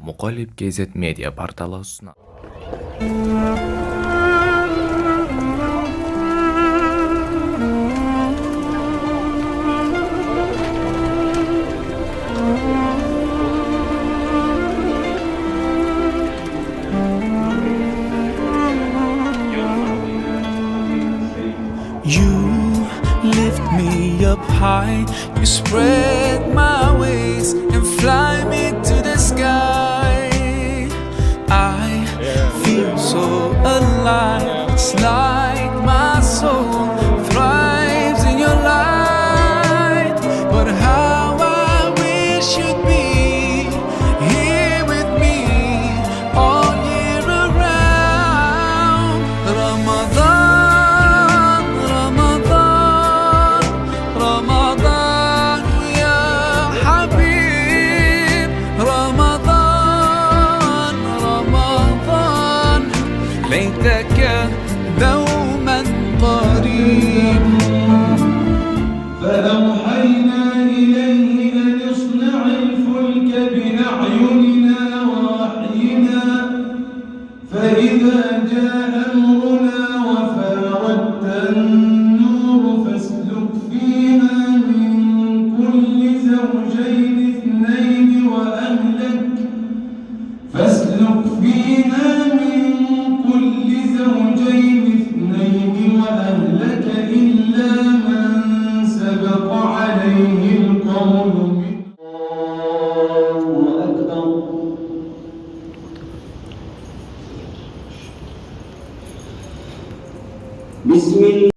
Мұқаліп KZ медиа порталы ұсынады. You lift me up high, you spread my wings and fly me to the sky. I feel so alive, it's like my soul thrives in your light. But how I wish you'd be here with me all year around. Ramadan, Ramadan, Ramadan, ya Habib. Ramadan, Ramadan, ليتك دوما قريب. فأوحينا إليه أن اصنع الفلك بأعيننا ووحينا فإذا جاء أمرنا وفاردت النور فاسلك فيها من كل زوجين اثنين وأهلك إلا من سبق عليه القول منهم. الله أكبر. بسم الله.